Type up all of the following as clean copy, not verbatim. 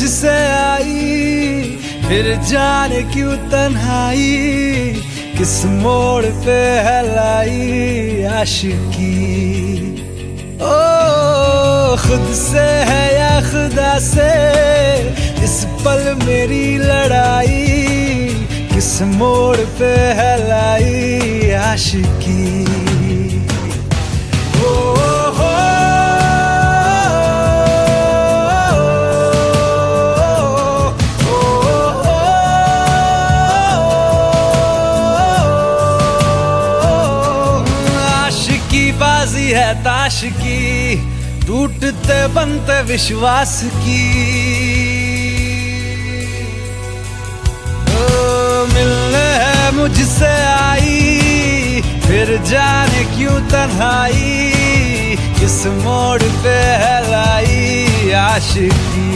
मुझसे आई, फिर जाने क्यों तन्हाई, किस मोड़ पे है लाई आशिकी। ओ खुद से है या खुदा से, इस पल मेरी लड़ाई, किस मोड़ पे है लाई आशिकी। बाजी है ताश की, टूटते बनते विश्वास की। मिलने है मुझसे आई, फिर जाने क्यों तन्हाई, किस मोड़ पे है लाई आशिकी।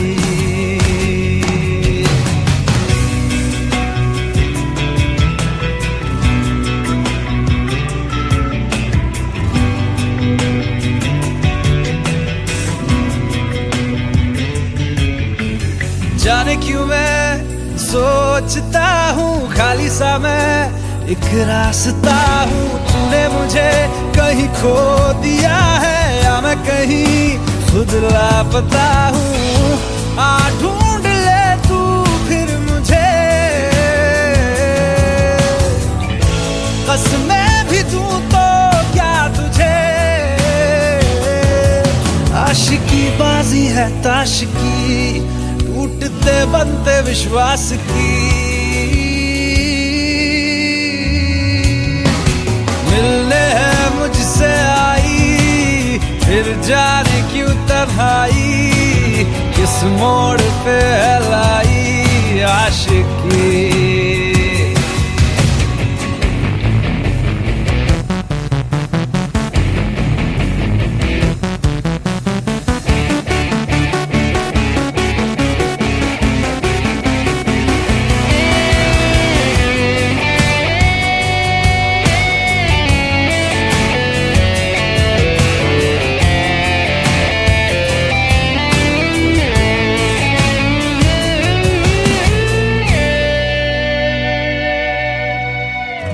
जाने क्यों मैं सोचता हूँ खाली सा मैं एक रास्ता हूँ, तूने मुझे कहीं खो दिया है या मैं कहीं खुद लापता हूँ। आ ढूंढ ले तू फिर मुझे, कसमें भी दूँ तो क्या तुझे। आशिकी बाजी है ताश की, टूटते बनते विश्वास की। मिलने है मुझसे आई, फिर जाने क्यों तन्हाई, किस मोड़ पे है लाई आशिकी।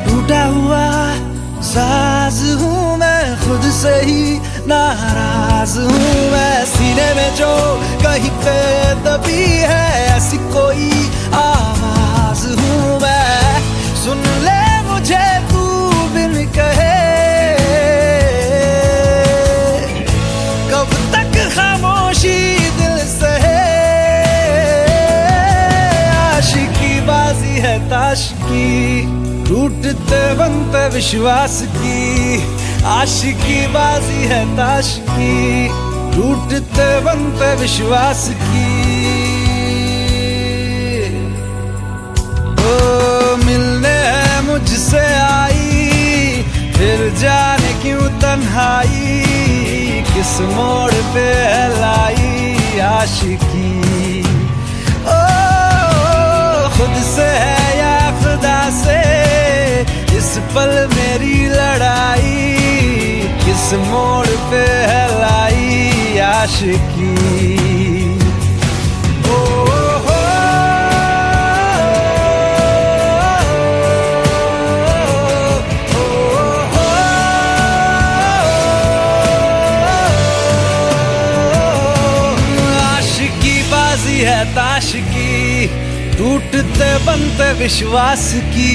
टूटा हुआ साज हूँ मैं, खुद से ही नाराज हूँ मैं। सीने में जो कहीं पे दबी है, ऐसी कोई आवाज हूँ मैं। सुन ले मुझे तू बिन कहे, कब तक खामोशी दिल सहे। आशिकी बाजी है ताश की, टूटते बनते विश्वास की। आशिकी बाजी है ताश की, टूटते बनते विश्वास की। ओ मिलने है मुझसे आई, फिर जाने क्यों तन्हाई, किस मोड़ पे है लाई आशिकी। ओ खुद से है या खुदा से, इस पल मेरी लड़ाई, किस मोड़ पे है लाई आशिकी। आशिकी बाजी है ताश की, टूटते बनते विश्वास की।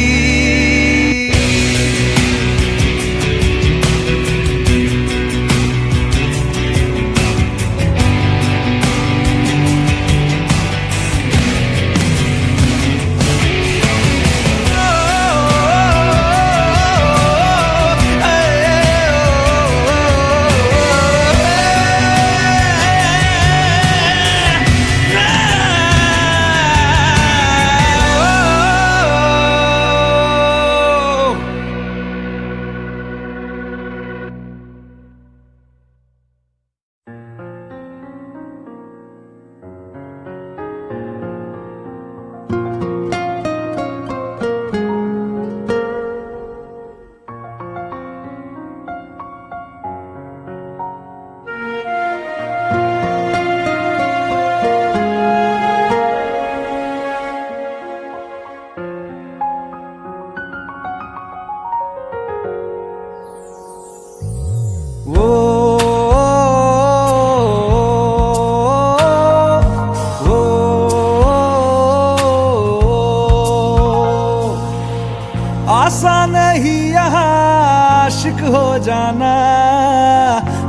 हो जाना,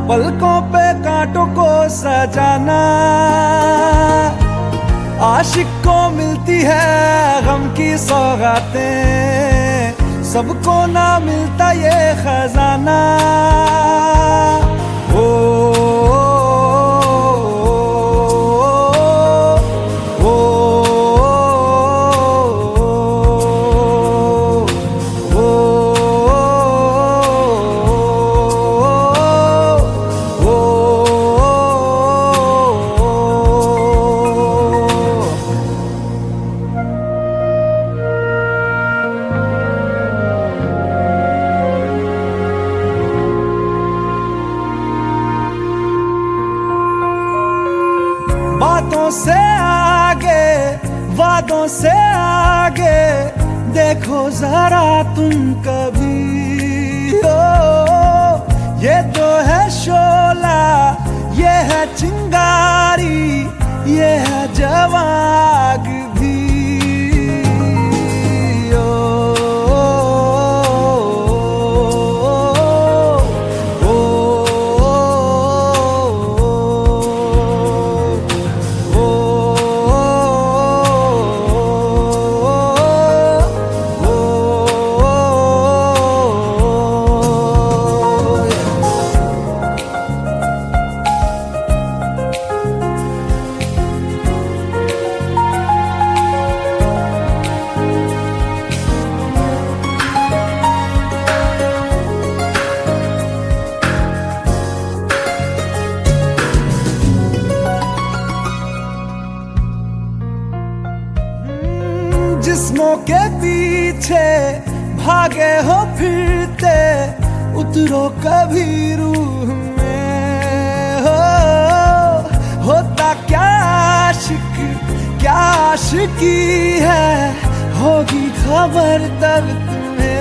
पलकों पे कांटों को सजाना। आशिक को मिलती है गम की सौगातें, सबको ना मिलता ये खजाना। ओ, बातों से आगे, वादों से आगे, देखो जरा तुम कभी। ओ, ये तो है शोला, ये है चिंगारी, ये है जवाग भी। जिस्मों के पीछे भागे हो फिरते, उतरो कभी रूह में। होता क्या आशिक, क्या आशिकी है, होगी खबर तब तुम्हें।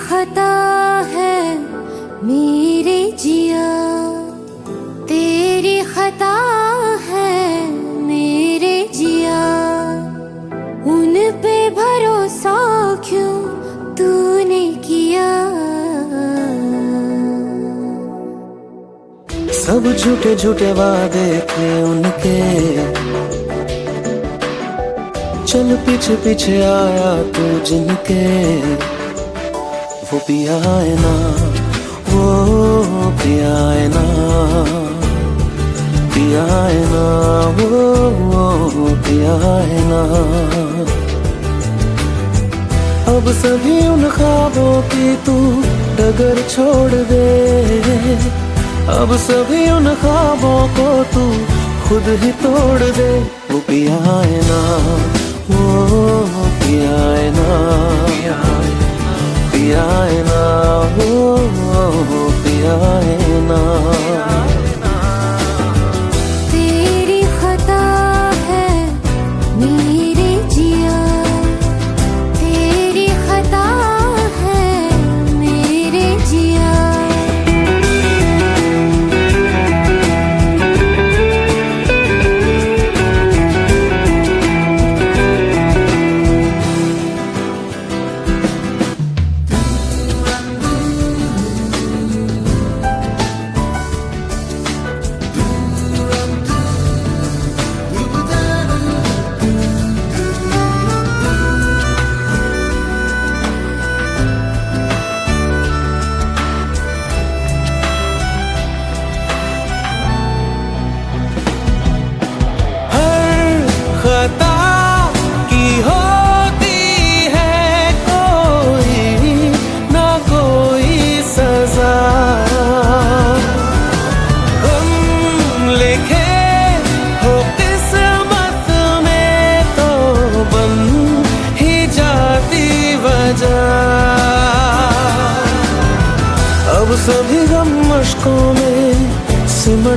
खता है मेरे जिया, तेरी खता है मेरे जिया। उन पे भरोसा क्यों तूने किया। सब झूठे झूठे वादे थे उनके, चल पीछे पीछे आया तू जिनके। वो पिया है ना, वो पिया है ना, पिया है ना, वो पिया है ना। अब सभी उन ख्वाबों की तू डगर छोड़ दे, अब सभी उन ख्वाबों को तू खुद ही तोड़ दे। वो पिया है ना, वो पिया है ना, पिया है ना, वो पिया है ना। तेरी खता है मेरे जिया, तेरी खता है मेरे जिया।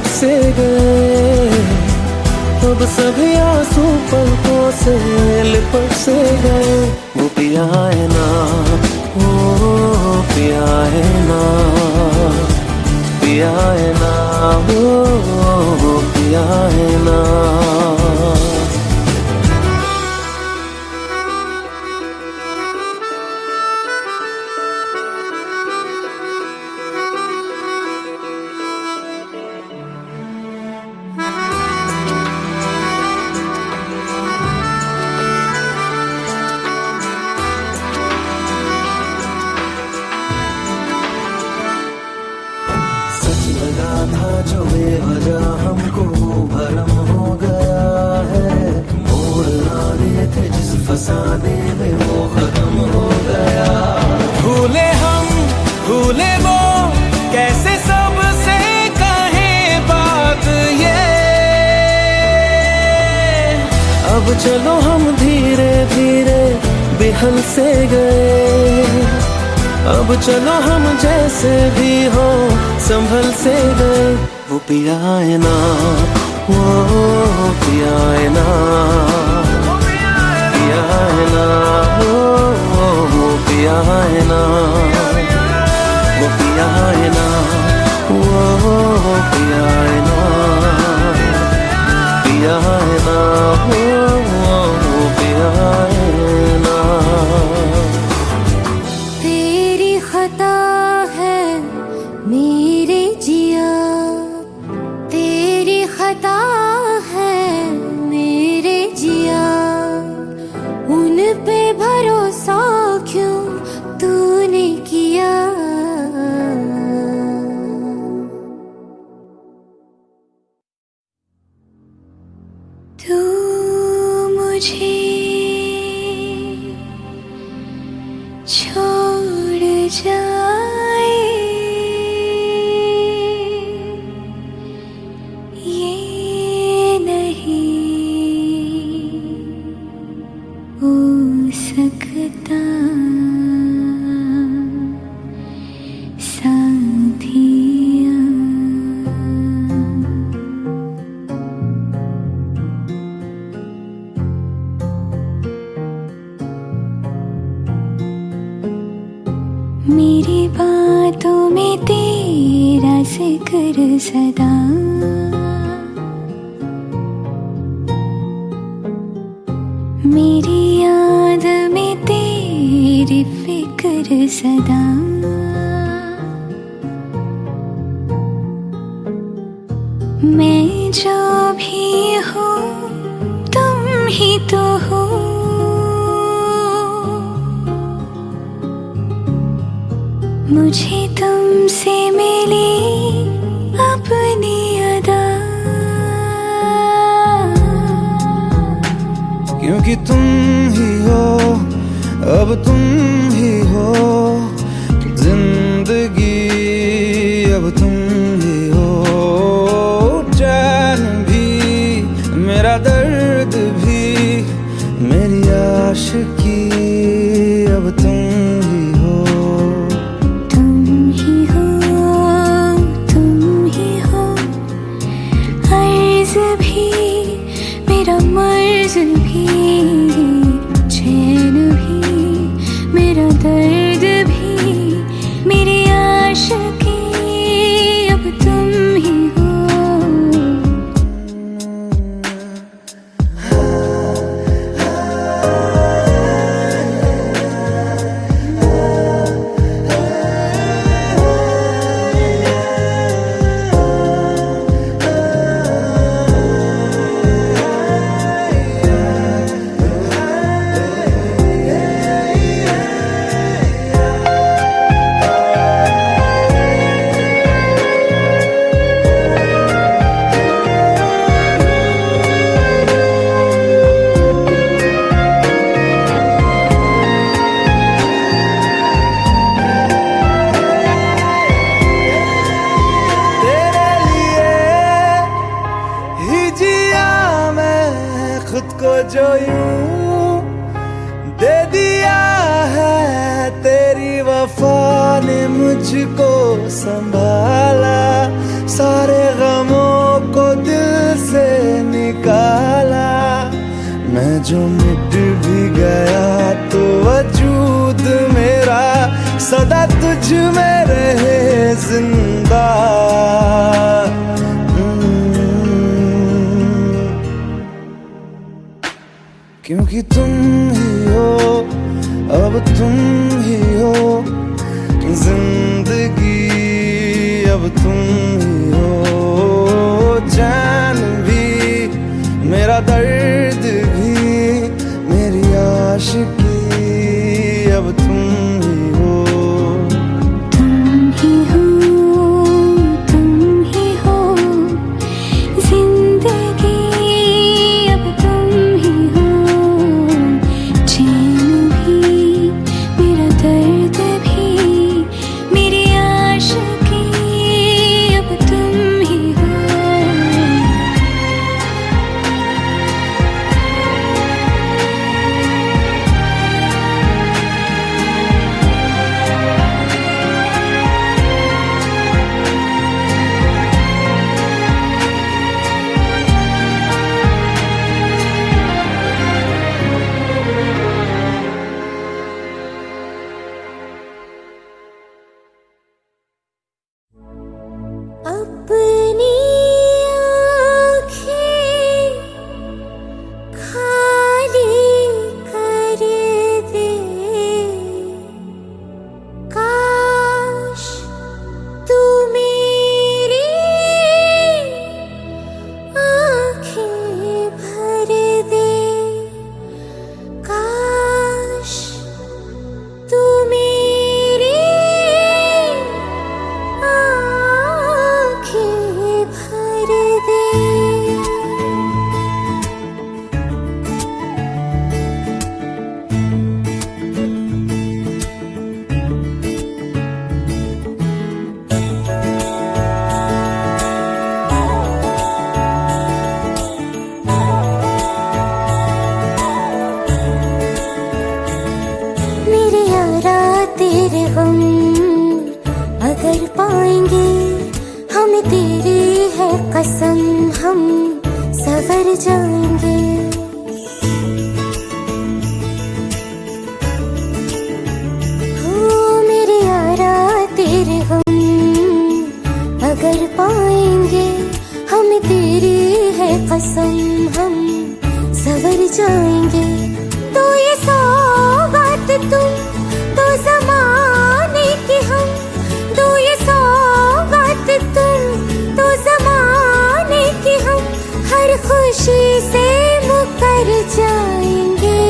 लिपट से गए, अब सभी आंसू पलकों से लिपट से गए। वो पिया है ना, वो पिया है ना, पिया है ना, वो पिया है ना। लगा था जो बेवजह हमको भरम हो गया है, मोड़ आने थे जिस फसाने में वो खत्म हो गया। भूले हम भूले वो, कैसे सबसे कहें बात ये। अब चलो हम धीरे धीरे बिहल से गए, अब चलो हम जैसे भी हो संभल से गए। वो पिया है ना, वो पिया है ना, पिया है ना, वो पिया है ना, वो पिया है ना, वो पिया है ना, पिया है ना, वो पिया है ना। तेरी खता है मेरे जिया, तेरी खता है मेरे जिया। उन पे भरोसा क्यों तूने किया। तू मुझे छोड़ जाए, ये नहीं हो सकता साथिया। मेरी बातों में तेरा जिक्र सदा, मेरी याद में तेरी फिक्र सदा। मैं जो भी हूँ तुम ही तो हो, मुझे तुमसे मिली अपनी अदा। क्योंकि तुम ही हो, अब तुम ही हो जिंदगी, अब तुम ही हो चैन भी, मेरा दर्द भी, मेरी आशिकी, अब तुम ही हो। तुम ही हो, तुम ही हो, अर्ज भी मेरा मर्ज भी, चैन भी मेरा दर्द भी, मेरी आशिकी, अब तुम ही हो। जो यूं दे दिया है तेरी वफा ने मुझको संभाला, सारे गमों जो मिट भी गया तो वजूद मेरा सदा तुझ में रहे जिंदा। क्योंकि तुम ही हो, अब तुम ही हो जिंदगी, अब तुम ही हो जान भी, मेरा दर्द भी, मेरी आशिकी, अब तुम ही हो। तुम ही हो, तुम ही हो जिंदगी, अब तुम ही हो चैन भी, मेरा दर्द भी, मेरी आशिकी, अब तुम ही हो। अपनी आँखें खाली कर दे, काश तू मेरी आँखें भर दे, काश तू मेरी आँखें भर दे। मेरे यारा तेरे गम अगर पाएंगे, हम तेरी है कसम, हम सवर जाएंगे। हो मेरे यारा तेरे गम अगर पाएंगे, हम तेरी है कसम, हम सवर जाएंगे। तो ये सौगात तुम तो ज़माने की हम, तो ये सौगात तुम तो ज़माने की हम, हर खुशी से मुकर जाएंगे,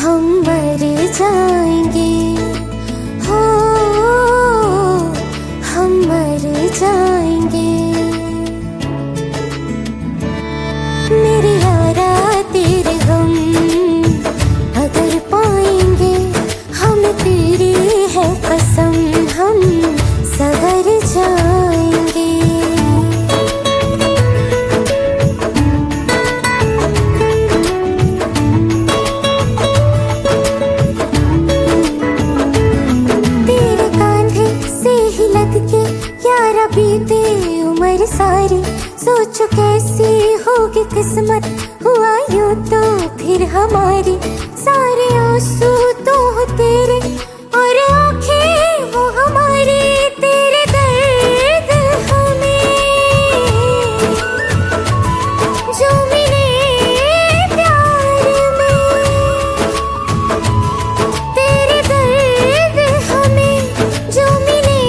हम मर जाएंगे, हो हम मर जाएंगे। मेरे यारा तेरे गम अगर पाएंगे, हम तेरी है कसम, हम सवर जाएंगे। तेरे कांधे से ही लग के यारा बीते उम्र सारी, सोचो कैसी होगी किस्मत, हुआ यूं तो फिर हमारी। सारे आंसू तो हो तेरे और आंखें वो हमारी, तेरे दर्द हमें जो मिले प्यार में, तेरे दर्द हमें जो मिले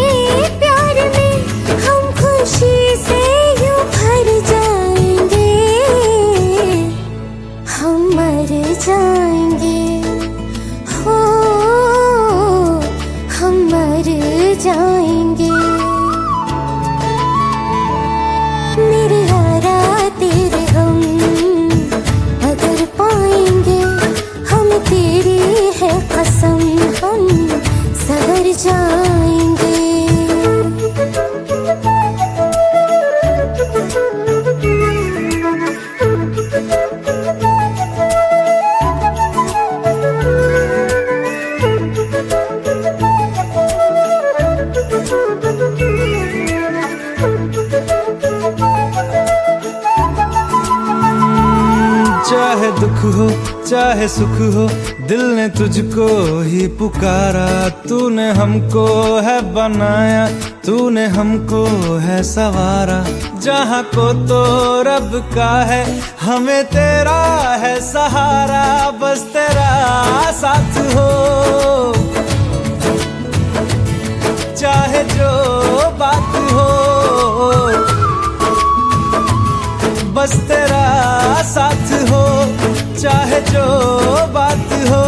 प्यार में, हम खुशी से यूं भर जाएंगे, हम मर जाएंगे, हो हम मर चाहे सुख हो दिल ने तुझको ही पुकारा। तूने हमको है बनाया, तूने हमको है सवारा। जहाँ को तो रब का है, हमें तेरा है सहारा। बस तेरा साथ हो चाहे जो बात हो, बस तेरा साथ हो चाहे जो बात हो।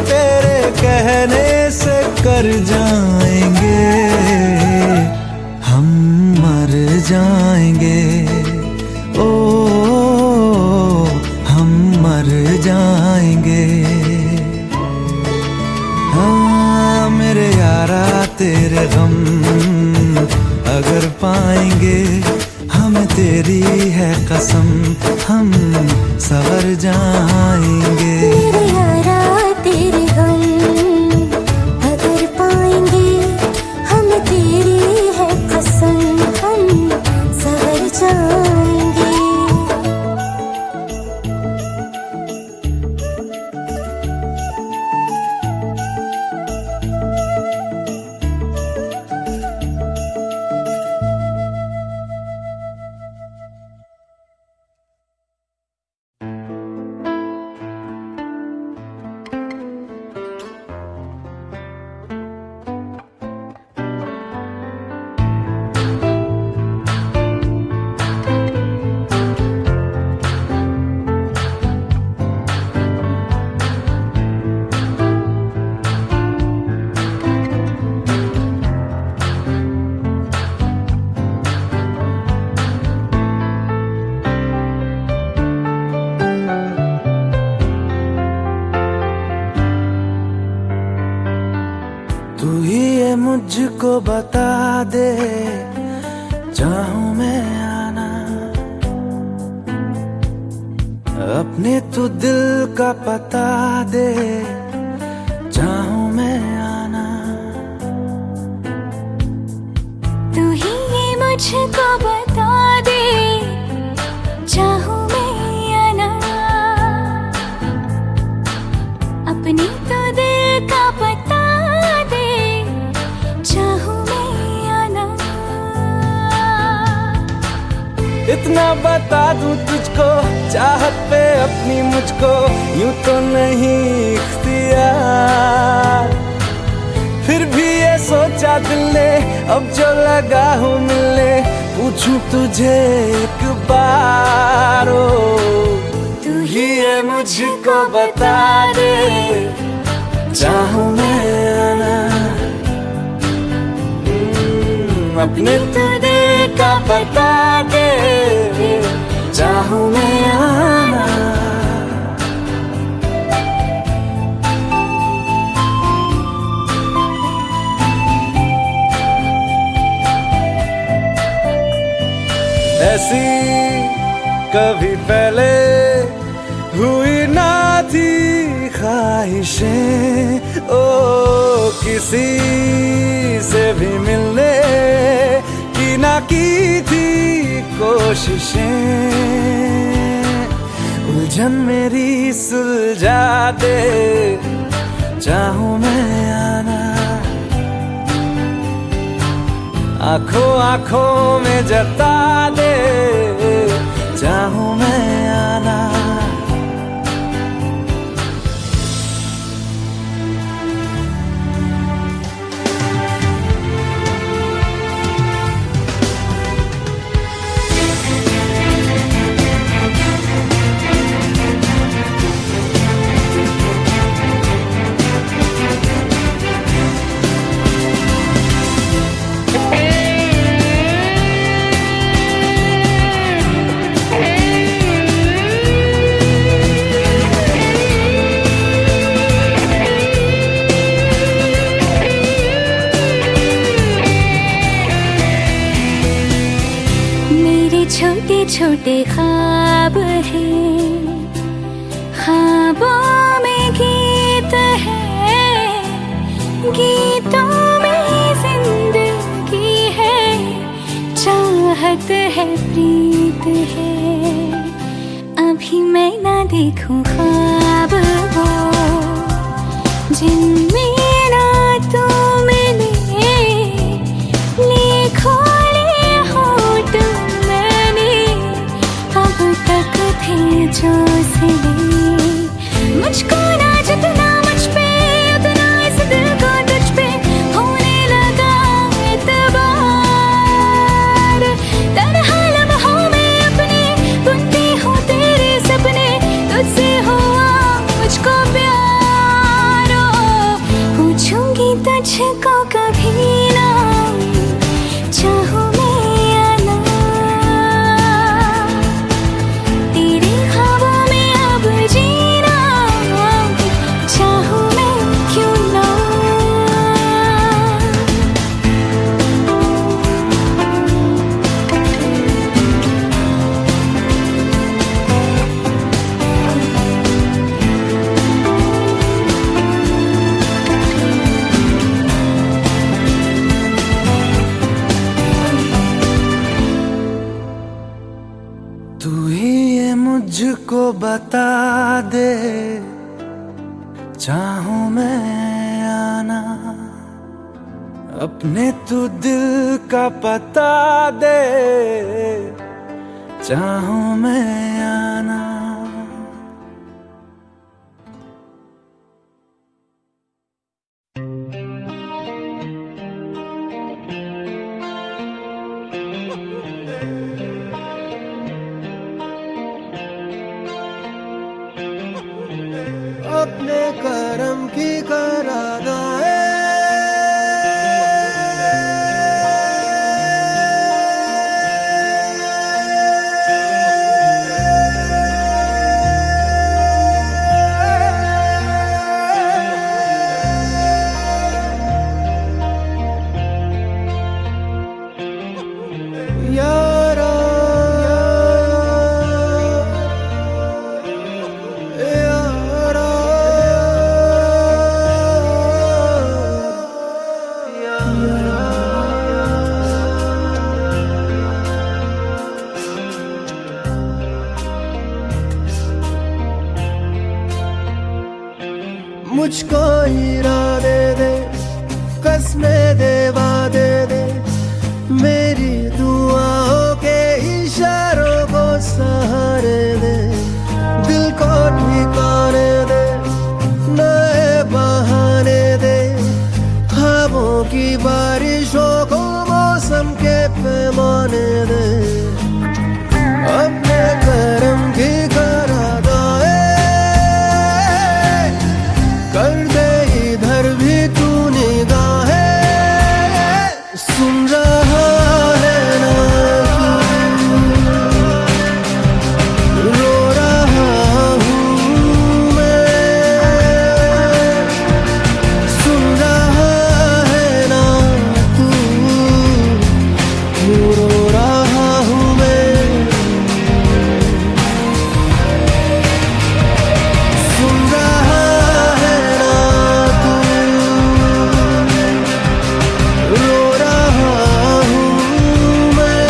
तेरे कहने से कर जाएंगे हम, मर जाएंगे ओ हम मर जाएंगे। हाँ मेरे यारा तेरे गम अगर पाएंगे, हमें तेरी है कसम हम सवर जाएंगे। मेरे यारा तेरे गम अगर पाएंगे, हमें तेरी है कसम हम सवर जाएंगे। तू ही ये मुझको बता दे, चाहूं मैं आना अपने तू दिल का पता दे, चाहूं मैं आना। तू ही ये मुझको बता दे, चाहूं मैं आना अपनी तो दिल का पता दे, चाहूं मैं आना। इतना बता दूं तुझको, चाहत पे अपनी मुझको यूं तो नहीं इख्तियार। फिर भी ये सोचा दिल ने अब जो लगा हूँ मिलने, पूछूं तुझे एक बार ओ। तू ही ये मुझको बता दे, चाहूं मैं आना अपने तो दिल का बता दे, चाहूं मैं आना। ऐसी कभी पहले हुई ना थी ख्वाहिशें, ओ किसी से भी मिलने की ना की थी कोशिशें। उलझन मेरी सुलझा दे, चाहूं मैं आना आंखों आंखों में जता दे, चाहूं मैं आना। छोटे छोटे ख्वाब हैं, ख्वाबों में गीत है, गीतों में जिंदगी है, चाहत है प्रीत है। अब कभी मैं ना देखूं ख्वाब वो जिनमें ना तू मिले, लिए खोले होठ मैंने अब तक थे जो सिले। मुझको ना जितना मुझ पे उतना इस दिल को तुझ पे होने लगा एतबार। तन्हा लम्हों में अपने बुनती हूँ तेरे सपने, तुझसे हुआ मुझको प्यार। पूछूंगी तुझको कभी ना चाहूँ मैं या ना, तेरे ख्वाबों में अब जीना चाहूँ मैं क्यों ना। तू ही ये मुझको बता दे, चाहूं मैं आना, अपने तू दिल का पता दे, चाहूं मैं आना। अपने करम की करादाए यारा मुझको इरादे दे, कसमें दे, वादे दे, मेरी दुआओं के इशारों को सहारे दे, दिल को ठिकाने दे, नए बहाने दे, ख्वाबों की बारिशों को मौसम के पैमाने दे। अपने करम की करादाए कर दे, इधर भी तू निगाहें सुन रहा है ना, तू रो रहा हूँ मैं, सुन रहा है ना तू रो रहा हूँ मैं, सुन रहा है ना तू रो रहा हूँ मैं,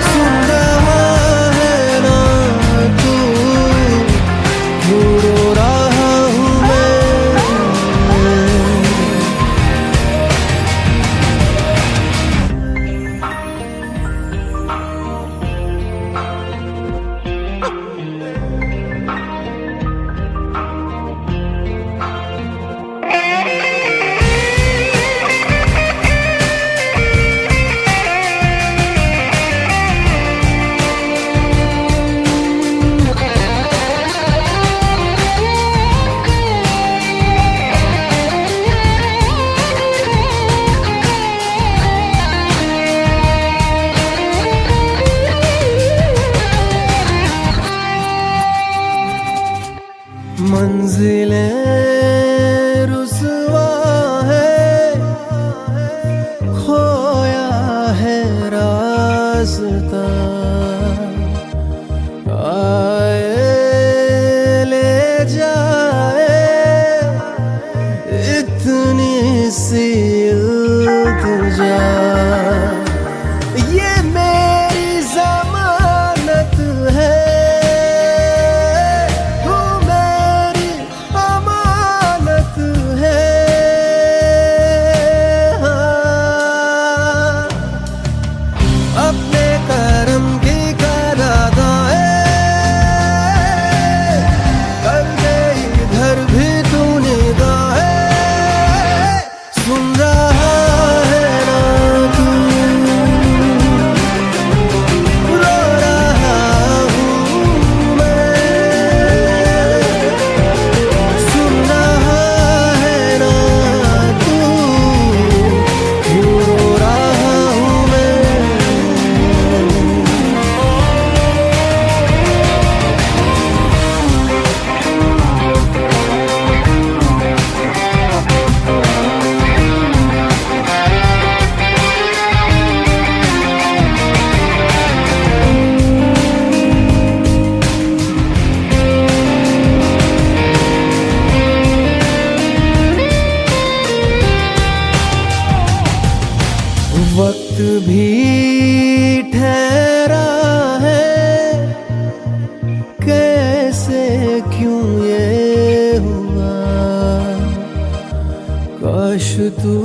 सुन रहा है ना तू रो रहा हूँ मैं। मंजिलें रुसवा है, खोया है रास्ता, आए ले जाए इतनी सी इल्तिजा, ये मेरी ज़मानत ठहरा है, कैसे क्यों ये हुआ, काश तू